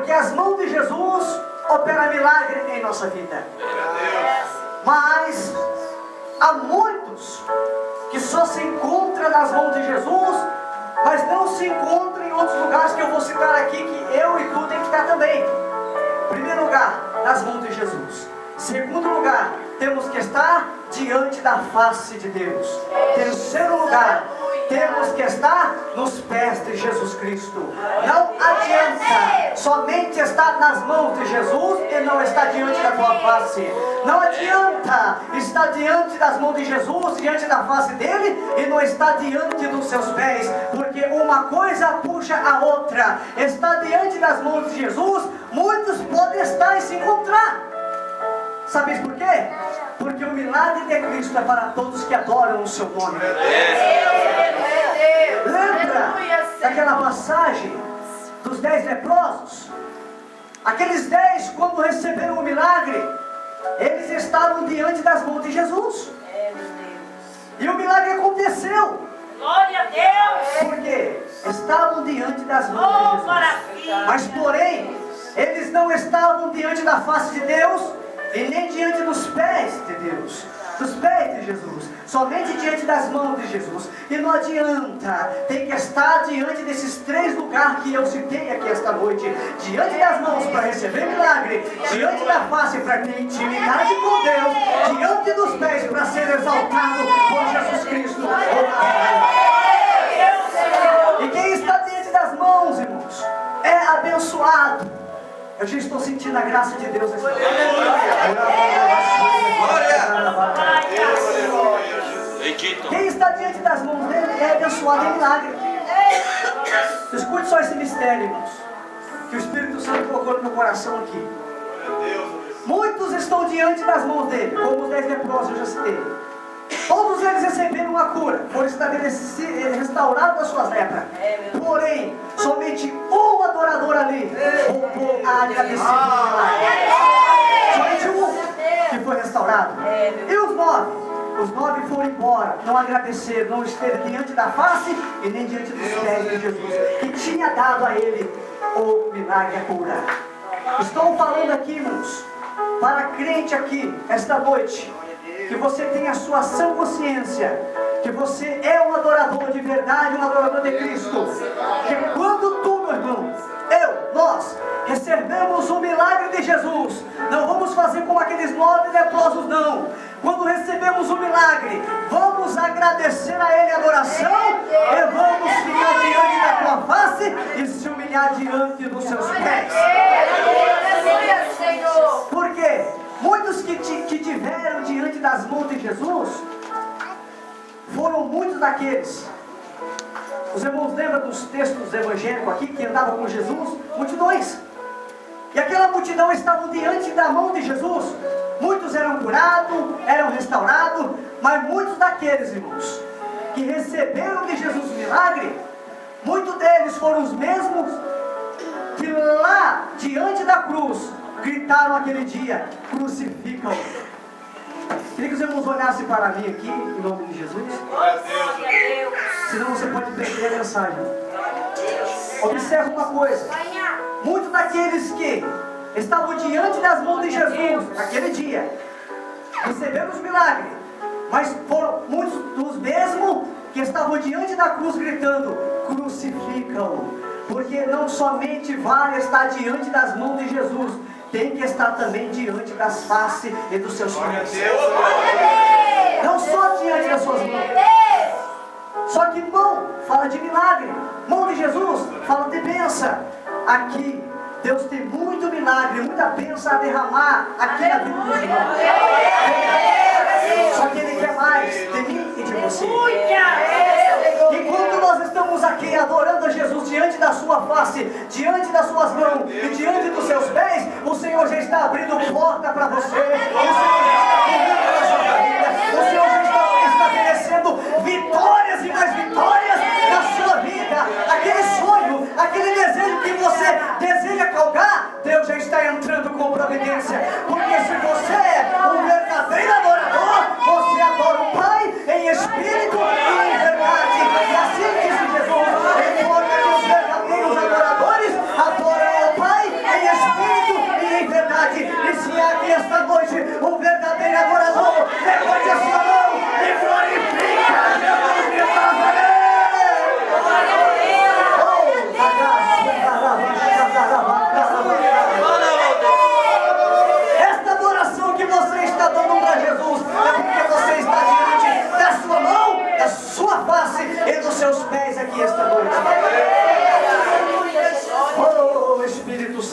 Porque as mãos de Jesus operam milagre em nossa vida. Mas há muitos que só se encontram nas mãos de Jesus, mas não se encontram em outros lugares que eu vou citar aqui, que eu e tu tem que estar também. Primeiro lugar, nas mãos de Jesus. Segundo lugar, temos que estar diante da face de Deus. Terceiro lugar, temos que estar nos pés de Jesus Cristo. Não adianta somente estar nas mãos de Jesus e não estar diante da tua face. Não adianta estar diante das mãos de Jesus, diante da face dele, e não estar diante dos seus pés, porque uma coisa puxa a outra. Estar diante das mãos de Jesus, muitos podem estar e se encontrar. Sabe por quê? Porque o milagre de Cristo é para todos que adoram o seu nome. Lembra daquela passagem dos 10 leprosos? Aqueles 10, quando receberam o milagre, eles estavam diante das mãos de Jesus. E o milagre aconteceu. Glória a Deus! Porque estavam diante das mãos de Jesus. Mas porém, eles não estavam diante da face de Deus e nem diante dos pés de Deus, dos pés de Jesus, somente diante das mãos de Jesus. E não adianta, tem que estar diante desses 3 lugares que eu citei aqui esta noite: diante das mãos para receber milagre, diante da face para ter intimidade com Deus, diante dos pés para ser exaltado por Jesus Cristo. E quem está diante das mãos, irmãos, é abençoado. Eu já estou sentindo a graça de Deus nessa noite. Quem está diante das mãos dele é abençoado em milagre. Escute só esse mistério, irmãos, que o Espírito Santo colocou no meu coração aqui. Muitos estão diante das mãos dele, como os 10 leprosos eu já citei. Todos eles receberam uma cura, foram restaurados das suas lepras. Porém, somente um adorador ali voltou a agradecer. Somente um que foi restaurado. E os 9? Os 9 foram embora, não agradeceram, não estiveram diante da face e nem diante dos pés de Jesus, que tinha dado a ele o milagre, a cura. Estou falando aqui, irmãos, para crente aqui, esta noite, que você tenha a sua sã consciência, que você é um adorador de verdade, um adorador de Cristo. Que quando tu, meu irmão, nós recebemos o milagre de Jesus, não vamos fazer como aqueles 9 leprosos, não. Quando recebemos o milagre, vamos agradecer a Ele a adoração e vamos ficar diante da tua face e se humilhar diante dos seus pés. Por quê? Muitos que tiveram diante das mãos de Jesus foram muitos daqueles. Os irmãos lembram dos textos evangélicos aqui que andavam com Jesus? Multidões. E aquela multidão estava diante da mão de Jesus. Muitos eram curados, eram restaurados, mas muitos daqueles, irmãos, que receberam de Jesus o milagre, muitos deles foram os mesmos que lá diante da cruz gritaram aquele dia: crucificam. Queria que os irmãos olhassem para mim aqui, em nome de Jesus. Senão você pode perder a mensagem. Observe uma coisa: muitos daqueles que estavam diante das mãos de Jesus naquele dia receberam os milagres, mas foram muitos dos mesmos que estavam diante da cruz gritando: crucificam. Porque não somente vale estar diante das mãos de Jesus, tem que estar também diante das faces e dos seus pés. Não só diante das suas mãos. Só que mão fala de milagre, mão de Jesus fala de bênção. Aqui Deus tem muito milagre, muita bênção a derramar aqui na vida dos irmãos. Só que Ele quer mais de mim e de você. Enquanto nós estamos aqui adorando a Jesus diante da sua face, diante das suas mãos e diante dos seus pés, o Senhor já está abrindo porta para você. O Senhor já está cuidando da sua família. O Senhor já está estabelecendo vitórias e mais vitórias na sua vida. Aquele sonho, aquele desejo que você deseja calcar, Deus já está entrando com providência. Porque se você é um verdadeiro adorador, você adora o Pai em espírito e em verdade. E assim disse Jesus: importa que os verdadeiros adoradores adoram ao Pai em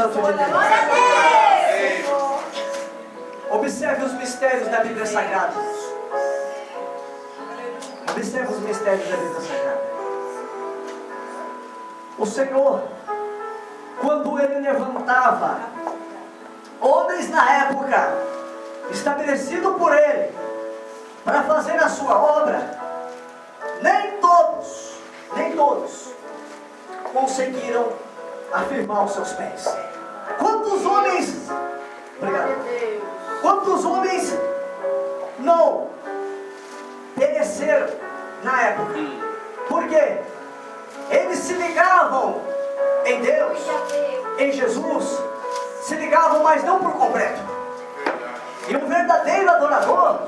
Santo de Deus. Observe os mistérios da Bíblia Sagrada. Observe os mistérios da Bíblia Sagrada. O Senhor, quando Ele levantava homens na época, estabelecido por Ele, para fazer a sua obra, nem todos conseguiram afirmar os seus pés. Quantos homens, obrigado, quantos homens não pereceram na época? Por quê? Eles se ligavam em Deus, em Jesus, se ligavam, mas não por completo. E um verdadeiro adorador,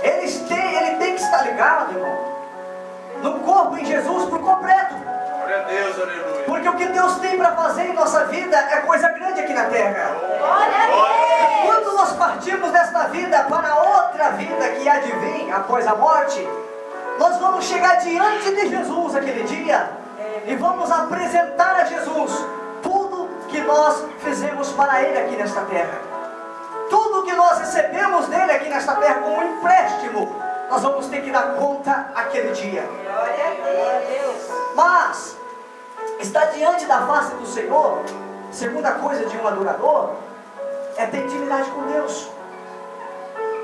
ele tem que estar ligado, irmão, no corpo em Jesus por completo. Glória a Deus, aleluia. Porque o que Deus tem para fazer em nossa vida é coisa grande aqui na terra. Quando nós partimos desta vida para outra vida que há de vir após a morte, nós vamos chegar diante de Jesus aquele dia e vamos apresentar a Jesus tudo que nós fizemos para Ele aqui nesta terra. Tudo que nós recebemos dele aqui nesta terra como um empréstimo, nós vamos ter que dar conta aquele dia. Mas estar diante da face do Senhor, segunda coisa de um adorador, é ter intimidade com Deus.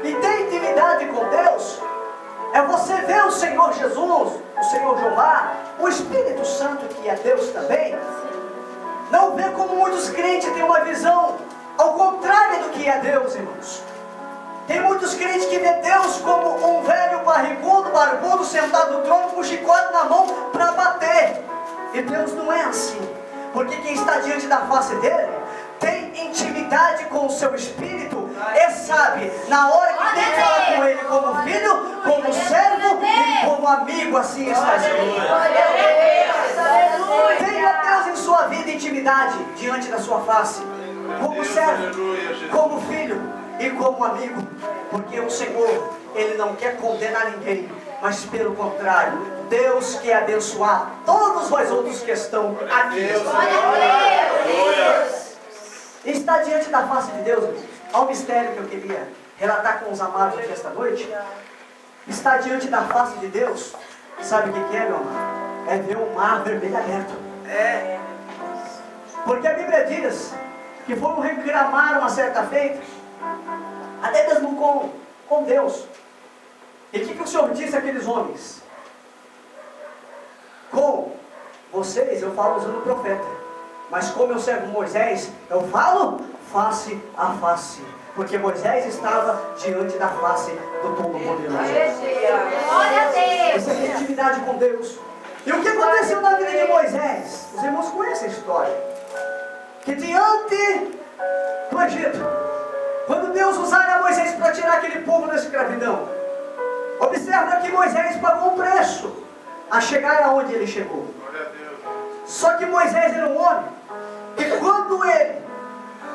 E ter intimidade com Deus é você ver o Senhor Jesus, o Senhor Jeová, o Espírito Santo, que é Deus também. Não ver como muitos crentes têm uma visão ao contrário do que é Deus, irmãos. Tem muitos crentes que vê Deus como um velho barrigudo, barbudo, sentado no trono com um chicote na mão para bater. E Deus não é assim. Porque quem está diante da face dele tem intimidade com o seu Espírito e sabe, na hora que tem que falar com ele como filho, como servo e como amigo, assim está escrito. Tenha Deus em sua vida intimidade diante da sua face, como servo, como filho e como amigo, porque o Senhor, Ele não quer condenar ninguém, mas pelo contrário, Deus quer abençoar todos vós outros que estão aqui. E está diante da face de Deus, há um mistério que eu queria relatar com os amados aqui esta noite. Estar diante da face de Deus, sabe o que é, meu amado? É ver o mar vermelho aberto. Porque a Bíblia diz que foram reclamar uma certa feita, até mesmo com Deus. E o que o Senhor disse àqueles homens? Com vocês eu falo usando o profeta, mas com meu servo Moisés eu falo face a face, porque Moisés estava diante da face do Todo-Poderoso. Essa é a intimidade com Deus. E o que aconteceu na vida de Moisés? Os irmãos conhecem a história. Que diante do Egito, quando Deus usara Moisés para tirar aquele povo da escravidão, observa que Moisés pagou um preço a chegar aonde ele chegou. Só que Moisés era um homem que quando ele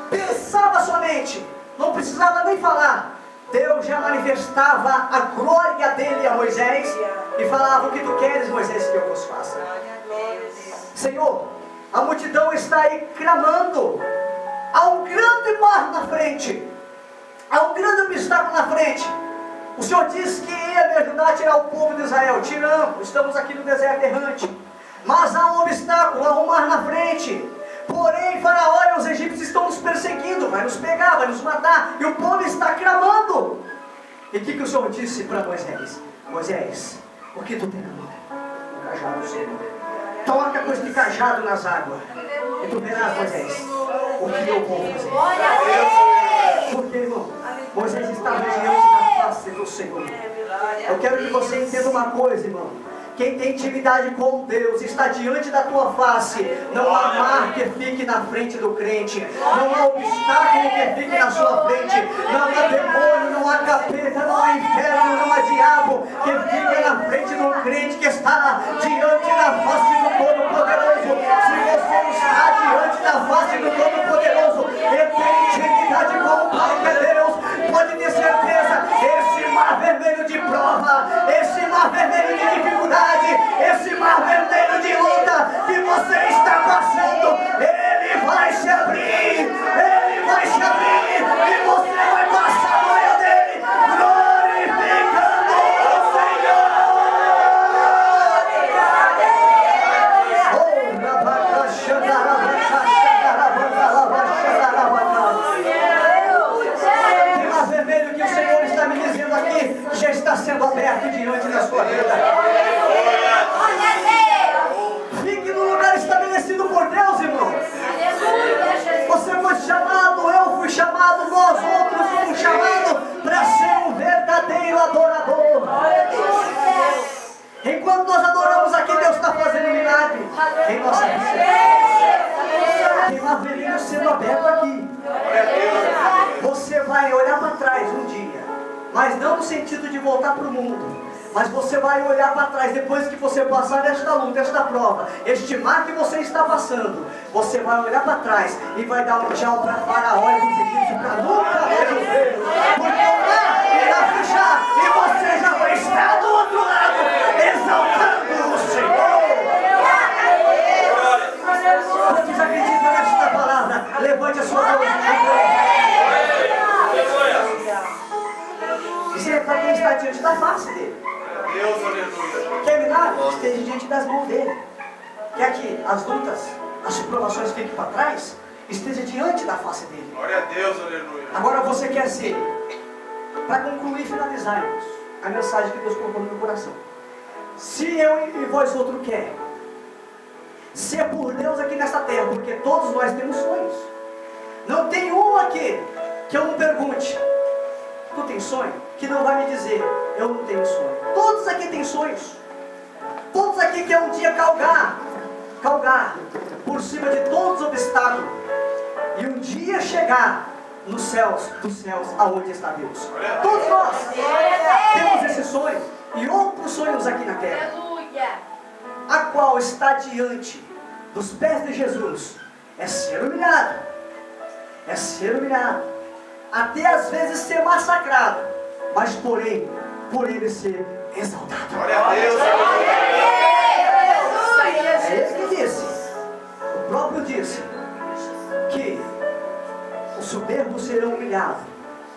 pensava somente, não precisava nem falar, Deus já manifestava a glória dele a Moisés e falava: o que tu queres, Moisés, que eu vos faça? Senhor, a multidão está aí clamando, há um grande mar na frente, há um grande obstáculo na frente. O Senhor disse que ia me ajudar a tirar o povo de Israel. Tiramos, estamos aqui no deserto errante, mas há um obstáculo, há um mar na frente. Porém, Faraó e os egípcios estão nos perseguindo, vai nos pegar, vai nos matar, e o povo está clamando. E o que o Senhor disse para Moisés? Moisés, o que tu tem na mão? O cajado, Senhor. Toca com este cajado nas águas, e tu verás, Moisés, o que eu vou fazer. Porque, irmão, Moisés estava diante da face do Senhor. Eu quero que você entenda uma coisa, irmão. Quem tem intimidade com Deus está diante da tua face. Não há mar que fique na frente do crente. Não há obstáculo que fique na sua frente. Não há demônio, não há capeta, não há inferno, não há diabo que fique na frente do crente que está diante da face do Todo-Poderoso. Se você está diante da face do Todo-Poderoso e tem intimidade com o Pai que é Deus, pode ter certeza, esse mar vermelho de prova, esse mar vermelho de dificuldade, esse mar vermelho de luta que você está passando, ele vai se abrir. chamados, nós outros fomos chamados para ser um verdadeiro adorador. Enquanto nós adoramos aqui, Deus está fazendo um milagre em nossa vida. Tem um avenida sendo aberto aqui. Você vai olhar para trás um dia, mas não no sentido de voltar para o mundo, mas você vai olhar para trás depois que você passar desta luta, desta prova, este mar que você está passando. Você vai olhar para trás e vai dar um tchau para Faraó e os egípcios para nunca mais os ver, porque o mar irá fechar e você já vai estar do outro lado exaltando o Senhor. Quantos acreditam nesta palavra? Levante a sua mão. Isso é para quem está diante da face dele. Deus, aleluia. Quer milagre? Esteja diante das mãos dele. Quer que as lutas, as provações fiquem para trás? Esteja diante da face dele. Glória a Deus, aleluia. Agora você quer ser, para concluir e finalizar, irmãos, a mensagem que Deus colocou no meu coração. Se eu e vós outro quer ser por Deus aqui nesta terra, porque todos nós temos sonhos. Não tem um aqui que eu não pergunte: tu tem sonho? Que não vai me dizer: eu não tenho sonho. Todos aqui têm sonhos. Todos aqui querem um dia calgar por cima de todos os obstáculos e um dia chegar nos céus dos céus, aonde está Deus. Todos nós temos esse sonho e outros sonhos aqui na terra, a qual está diante dos pés de Jesus é ser humilhado, até às vezes ser massacrado, mas porém por ele ser exaltado. Glória a Deus. É ele que disse, o próprio disse, que os soberbos serão humilhados,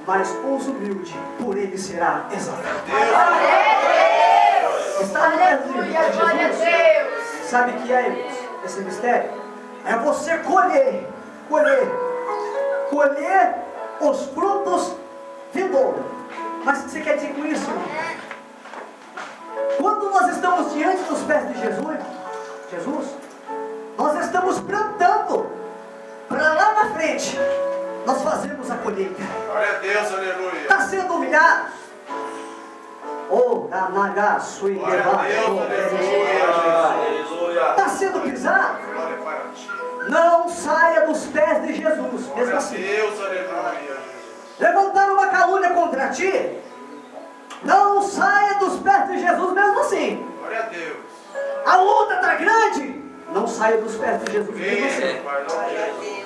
mas os humildes por ele será exaltado. Está no de Jesus. Sabe o que é, irmãos, esse mistério? É você colher os frutos vindouros. Mas o que você quer dizer com isso, irmão? Quando nós estamos diante dos pés de Jesus, nós estamos plantando para lá na frente nós fazemos a colheita. Glória a Deus, aleluia. Está sendo humilhado? Glória a Deus, aleluia. Está sendo pisado? Glória para ti. Não saia dos pés de Jesus, mesmo Glória a assim. Deus, aleluia. Levantaram uma calúnia contra ti? Não saia dos pés de Jesus, mesmo assim. Glória a Deus. A luta está grande? Não saia dos pés de Jesus, mesmo assim. Pai, não, Jesus.